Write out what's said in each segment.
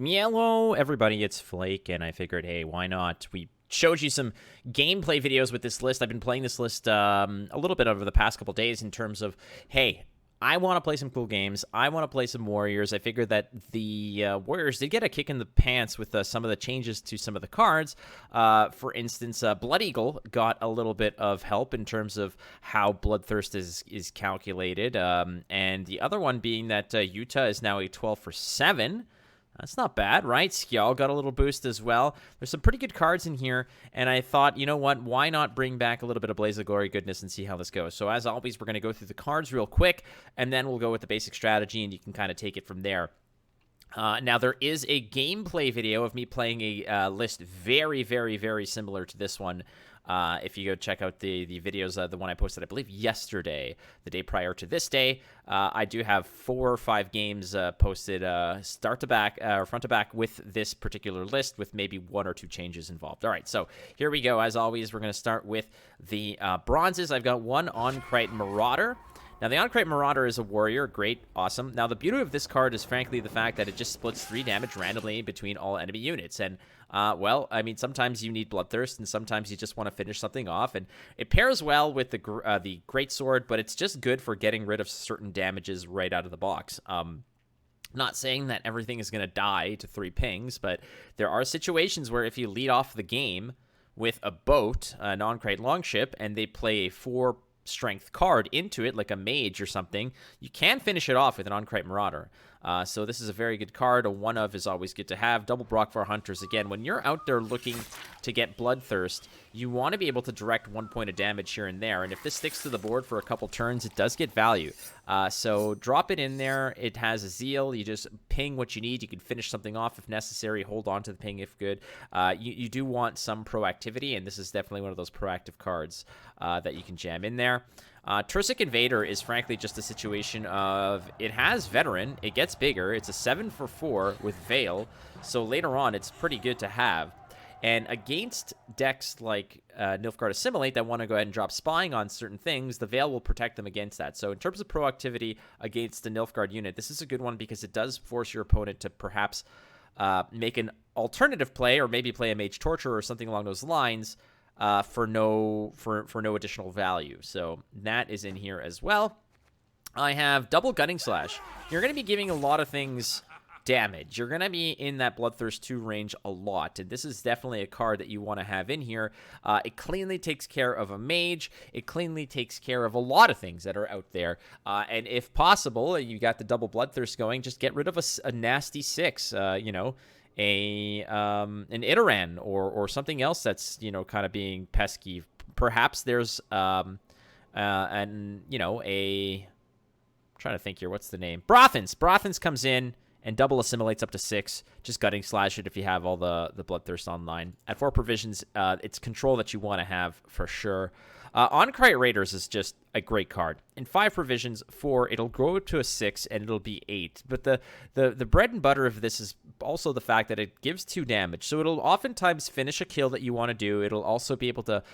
Hello, everybody, it's Flake, and I figured, hey, why not? We showed you some gameplay videos with this list. I've been playing this list a little bit over the past couple days in terms of, hey, I want to play some cool games. I want to play some Warriors. I figured that the Warriors did get a kick in the pants with some of the changes to some of the cards. For instance, Blood Eagle got a little bit of help in terms of how Bloodthirst is calculated. And the other one being that Utah is now a 12 for 7. That's not bad, right? Skjal got a little boost as well. There's some pretty good cards in here, and I thought, you know what, why not bring back a little bit of Blaze of Glory goodness and see how this goes. So as always, we're going to go through the cards real quick, and then we'll go with the basic strategy, and you can kind of take it from there. Now, there is a gameplay video of me playing a list very, very, very similar to this one. If you go check out the videos, the one I posted, I believe, yesterday, the day prior to this day, I do have 4 or 5 games posted start to back, or front to back with this particular list with maybe 1 or 2 changes involved. All right, so here we go. As always, we're going to start with the bronzes. I've got one Untitled Marauder. Now, the Untitled Marauder is a warrior. Great. Awesome. Now, the beauty of this card is, frankly, the fact that it just splits 3 damage randomly between all enemy units. And, well, I mean, sometimes you need Bloodthirst, and sometimes you just want to finish something off. And it pairs well with the Greatsword, but it's just good for getting rid of certain damages right out of the box. Not saying that everything is going to die to 3 pings, but there are situations where if you lead off the game with a boat, a non-crate longship, and they play a 4 strength card into it, like a mage or something, you can finish it off with an Untitled Marauder. So this is a very good card. A 1-of is always good to have. Double Brock for Hunters. Again, when you're out there looking to get Bloodthirst, you want to be able to direct 1 point of damage here and there. And if this sticks to the board for a couple turns, it does get value. So drop it in there. It has a Zeal. You just ping what you need. You can finish something off if necessary. Hold on to the ping if good. You do want some proactivity, and this is definitely one of those proactive cards that you can jam in there. Tursic Invader is frankly just a situation of, it has Veteran, it gets bigger, it's a 7 for 4 with Veil, so later on it's pretty good to have. And against decks like Nilfgaard Assimilate that want to go ahead and drop Spying on certain things, the Veil will protect them against that. So in terms of proactivity against the Nilfgaard unit, this is a good one because it does force your opponent to perhaps make an alternative play, or maybe play a Mage Torture or something along those lines, for no additional value. So that is in here as well. I have double Gunning Slash. You're going to be giving a lot of things damage. You're going to be in that Bloodthirst 2 range a lot, and this is definitely a card that you want to have in here. It cleanly takes care of a mage. It cleanly takes care of a lot of things that are out there. And if possible, you got the double Bloodthirst going, just get rid of a nasty 6, you know, an Iteran or something else that's, you know, kind of being pesky. Perhaps there's I'm trying to think here, what's the name? Brothans comes in and double assimilates up to 6. Just Gunning Slash it if you have all the Bloodthirst online. At 4 provisions, it's control that you want to have for sure. On-Crate Raiders is just a great card. In 5 provisions, 4, it'll grow to a 6, and it'll be 8. But the bread and butter of this is also the fact that it gives 2 damage. So it'll oftentimes finish a kill that you want to do. It'll also be able to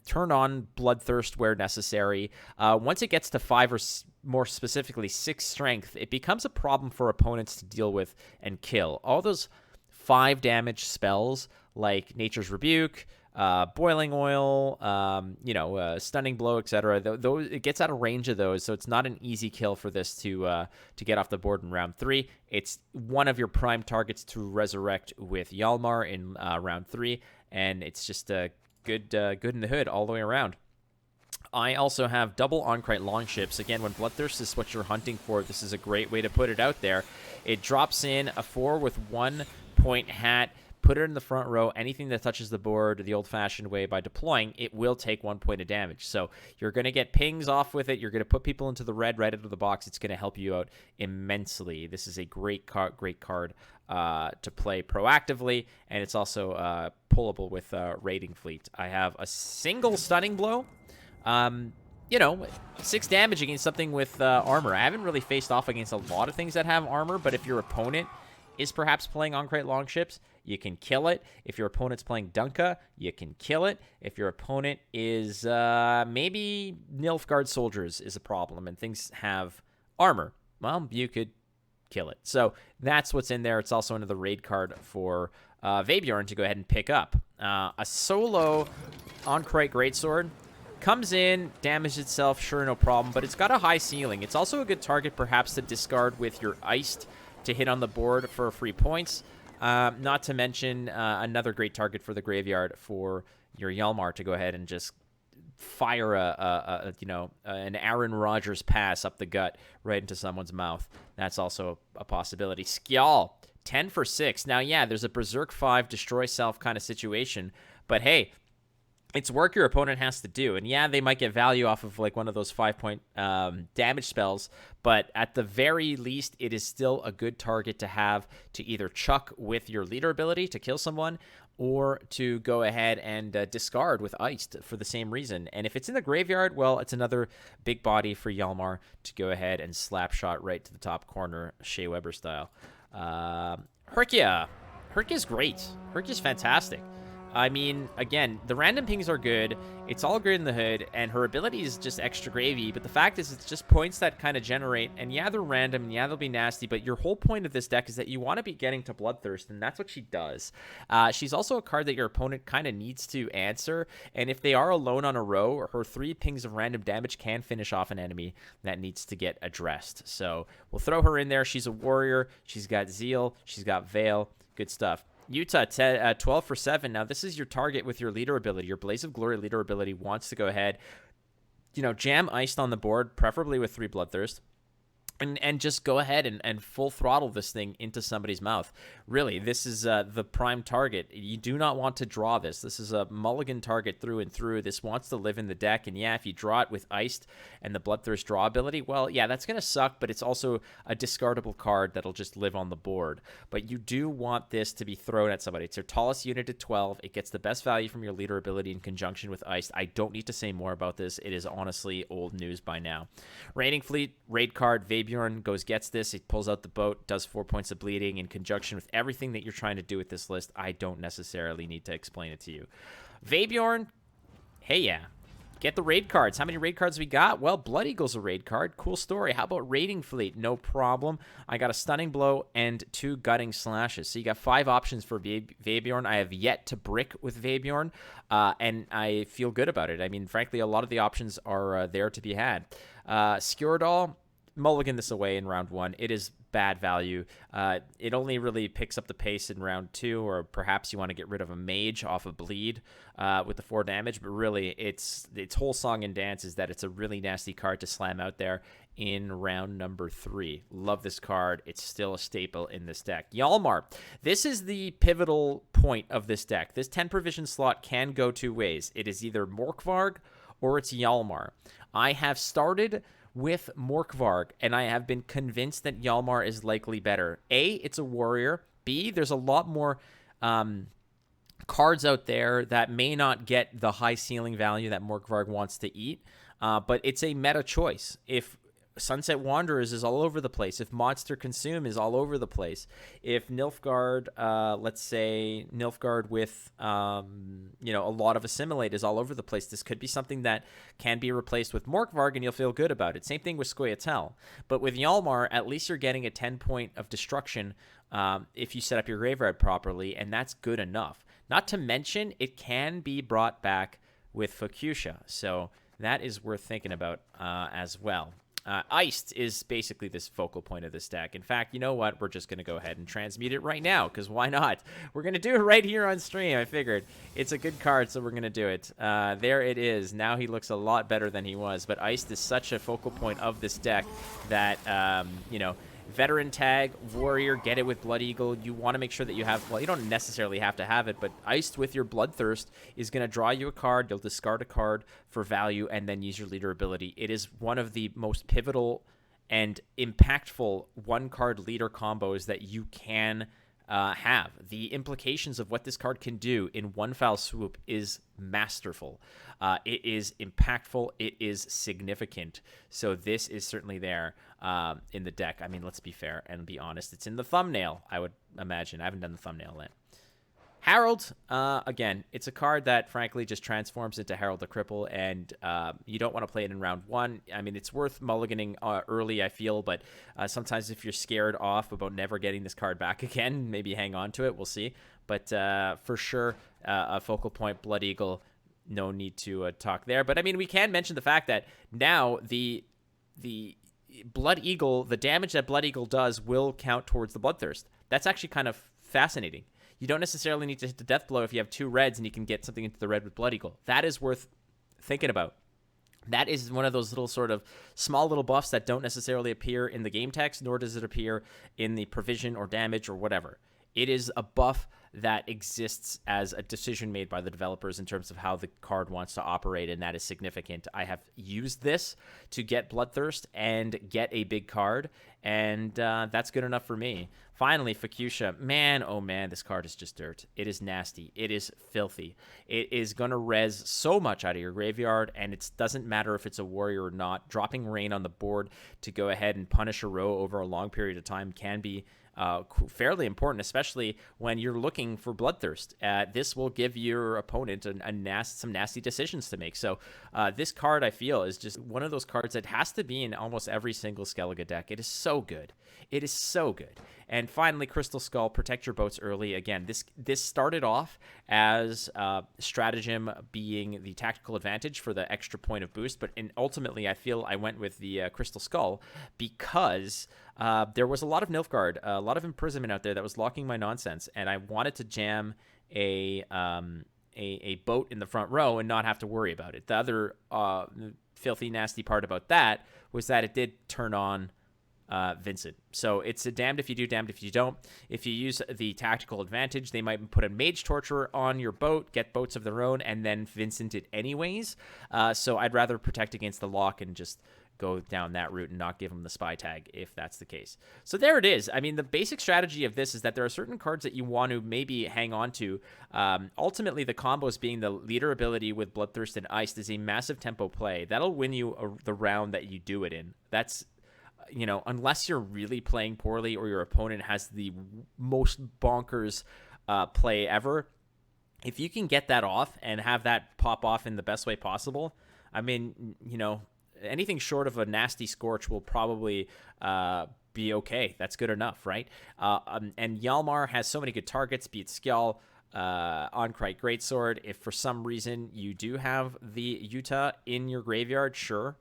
turn on Bloodthirst where necessary. Once it gets to 5 or more specifically 6 strength, it becomes a problem for opponents to deal with and kill. All those 5 damage spells like Nature's Rebuke, Boiling Oil, Stunning Blow, etc. Those, it gets out of range of those, so it's not an easy kill for this to get off the board in round 3. It's one of your prime targets to resurrect with Yalmar in round 3, and it's just good in the hood all the way around. I also have double On-Crate Longships. Again, when Bloodthirst is what you're hunting for, this is a great way to put it out there. It drops in a 4 with 1 point hat. Put it in the front row. Anything that touches the board the old-fashioned way by deploying, it will take 1 point of damage. So you're going to get pings off with it. You're going to put people into the red right out of the box. It's going to help you out immensely. This is a great card to play proactively, and it's also pullable with Raiding Fleet. I have a single Stunning Blow. 6 damage against something with armor. I haven't really faced off against a lot of things that have armor, but if your opponent is perhaps playing On-Crate Longships, you can kill it. If your opponent's playing Dunka, you can kill it. If your opponent is maybe Nilfgaard Soldiers is a problem and things have armor, well, you could kill it. So that's what's in there. It's also another raid card for Vebjorn to go ahead and pick up. A solo Onkrite Greatsword comes in, damages itself, sure, no problem, but it's got a high ceiling. It's also a good target perhaps to discard with your Iced to hit on the board for free points. Not to mention another great target for the graveyard for your Hjalmar to go ahead and just fire an Aaron Rodgers pass up the gut right into someone's mouth. That's also a possibility. Skjal, 10 for 6. Now, yeah, there's a Berserk 5 destroy self kind of situation, but hey, it's work your opponent has to do. And yeah, they might get value off of like one of those 5-point damage spells, but at the very least, it is still a good target to have to either chuck with your leader ability to kill someone, or to go ahead and discard with Iced for the same reason. And if it's in the graveyard, well, it's another big body for Hjalmar to go ahead and slap shot right to the top corner, Shea Weber style. Herkia. Herkia's great. Herkia's fantastic. I mean, again, the random pings are good. It's all good in the hood, and her ability is just extra gravy. But the fact is, it's just points that kind of generate. And yeah, they're random, and yeah, they'll be nasty. But your whole point of this deck is that you want to be getting to Bloodthirst, and that's what she does. She's also a card that your opponent kind of needs to answer. And if they are alone on a row, her 3 pings of random damage can finish off an enemy that needs to get addressed. So we'll throw her in there. She's a warrior. She's got Zeal. She's got Veil. Good stuff. Utah, 12 for 7. Now, this is your target with your leader ability. Your Blaze of Glory leader ability wants to go ahead, jam Iced on the board, preferably with 3 Bloodthirst, and just go ahead and full throttle this thing into somebody's mouth. Really, this is the prime target. You do not want to draw this. This is a mulligan target through and through. This wants to live in the deck, and yeah, if you draw it with Iced and the Bloodthirst draw ability, well, yeah, that's going to suck, but it's also a discardable card that'll just live on the board. But you do want this to be thrown at somebody. It's your tallest unit at 12. It gets the best value from your leader ability in conjunction with Iced. I don't need to say more about this. It is honestly old news by now. Raiding Fleet, raid card, Vebjorn goes gets this. He pulls out the boat, does 4 points of bleeding in conjunction with everything that you're trying to do with this list. I don't necessarily need to explain it to you. Vebjorn, hey, yeah. Get the raid cards. How many raid cards we got? Well, Blood Eagle's a raid card. Cool story. How about Raiding Fleet? No problem. I got a Stunning Blow and 2 Gutting Slashes. So you got 5 options for Vebjorn. I have yet to brick with Vebjorn, and I feel good about it. I mean, frankly, a lot of the options are there to be had. Skjordal, mulligan this away in round 1. It is bad value. It only really picks up the pace in round 2, or perhaps you want to get rid of a mage off of bleed with the 4 damage, but really its whole song and dance is that it's a really nasty card to slam out there in round number 3. Love this card. It's still a staple in this deck. Hjalmar. This is the pivotal point of this deck. This 10 provision slot can go 2 ways. It is either Morkvarg or it's Hjalmar. I have started with Morkvarg, and I have been convinced that Hjalmar is likely better. A, it's a warrior. B, there's a lot more cards out there that may not get the high ceiling value that Morkvarg wants to eat, but it's a meta choice. If Sunset Wanderers is all over the place, if Monster Consume is all over the place, if Nilfgaard, let's say Nilfgaard with, a lot of Assimilate is all over the place, this could be something that can be replaced with Morkvarg, and you'll feel good about it. Same thing with Scoia'tael. But with Hjalmar, at least you're getting a 10 point of destruction if you set up your graveyard properly, and that's good enough. Not to mention, it can be brought back with Fakusha, so that is worth thinking about as well. Iced is basically this focal point of this deck. In fact, you know what? We're just going to go ahead and transmute it right now, because why not? We're going to do it right here on stream. I figured it's a good card, so we're going to do it. There it is. Now he looks a lot better than he was, but Iced is such a focal point of this deck that, veteran tag, warrior, get it with Blood Eagle. You want to make sure that you have, well, you don't necessarily have to have it, but Iced with your Bloodthirst is going to draw you a card. You'll discard a card for value and then use your leader ability. It is one of the most pivotal and impactful one-card leader combos that you can have. The implications of what this card can do in one foul swoop is masterful. It is impactful. It is significant. So this is certainly there in the deck. I mean, let's be fair and be honest. It's in the thumbnail, I would imagine. I haven't done the thumbnail yet. Harold, again, it's a card that frankly just transforms into Harold the Cripple, and you don't want to play it in round 1. I mean, it's worth mulliganing early, I feel, but sometimes if you're scared off about never getting this card back again, maybe hang on to it. We'll see. But for sure, a focal point, Blood Eagle, no need to talk there. But I mean, we can mention the fact that now the Blood Eagle, the damage that Blood Eagle does will count towards the Bloodthirst. That's actually kind of fascinating. You don't necessarily need to hit the death blow if you have 2 reds and you can get something into the red with Blood Eagle. That is worth thinking about. That is one of those little sort of small little buffs that don't necessarily appear in the game text, nor does it appear in the provision or damage or whatever. It is a buff that exists as a decision made by the developers in terms of how the card wants to operate, and that is significant. I have used this to get Bloodthirst and get a big card, and that's good enough for me. Finally, Fakusha. Man, oh man, this card is just dirt. It is nasty. It is filthy. It is going to res so much out of your graveyard, and it doesn't matter if it's a warrior or not. Dropping Rain on the board to go ahead and punish a row over a long period of time can be fairly important, especially when you're looking for Bloodthirst. This will give your opponent some nasty decisions to make. So this card, I feel, is just one of those cards that has to be in almost every single Skellige deck. It is so good. It is so good. And finally, Crystal Skull, protect your boats early. Again, this started off as stratagem being the tactical advantage for the extra point of boost, but ultimately I feel I went with the Crystal Skull because there was a lot of Nilfgaard, a lot of imprisonment out there that was locking my nonsense, and I wanted to jam a boat in the front row and not have to worry about it. The other filthy, nasty part about that was that it did turn on Vincent. So it's a damned if you do, damned if you don't. If you use the tactical advantage, they might put a Mage Torturer on your boat, get boats of their own, and then Vincent it anyways. So I'd rather protect against the lock and just go down that route and not give them the spy tag if that's the case. So there it is. I mean, the basic strategy of this is that there are certain cards that you want to maybe hang on to. Ultimately, the combos being the leader ability with Bloodthirst and Iced is a massive tempo play. That'll win you the round that you do it in. That's, unless you're really playing poorly or your opponent has the most bonkers play ever, if you can get that off and have that pop off in the best way possible, I mean, anything short of a nasty Scorch will probably be okay. That's good enough, right? And Hjalmar has so many good targets, be it Skjall, Onkrite Greatsword. If for some reason you do have the Utah in your graveyard, sure.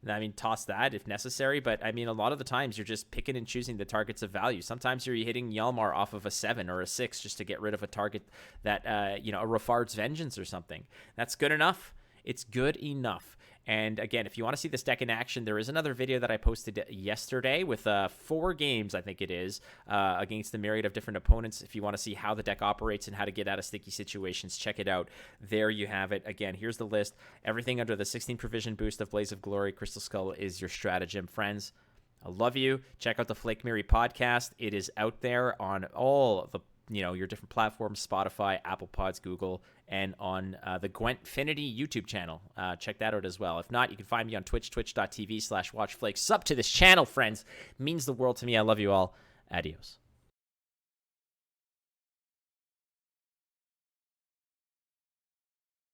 I mean, toss that if necessary, but I mean, a lot of the times you're just picking and choosing the targets of value. Sometimes you're hitting Hjalmar off of a 7 or a 6 just to get rid of a target that, a Rafard's Vengeance or something. That's good enough. It's good enough. And again, if you want to see this deck in action, there is another video that I posted yesterday with 4 games, I think it is, against the myriad of different opponents. If you want to see how the deck operates and how to get out of sticky situations, check it out. There you have it. Again, here's the list. Everything under the 16 provision boost of Blaze of Glory. Crystal Skull is your stratagem, friends. I love you. Check out the Flake Miri podcast. It is out there on all the your different platforms, Spotify, Apple Pods, Google, and on the Gwentfinity YouTube channel. Check that out as well. If not, you can find me on Twitch, twitch.tv/watchflake. Sub to this channel, friends. It means the world to me. I love you all. Adios.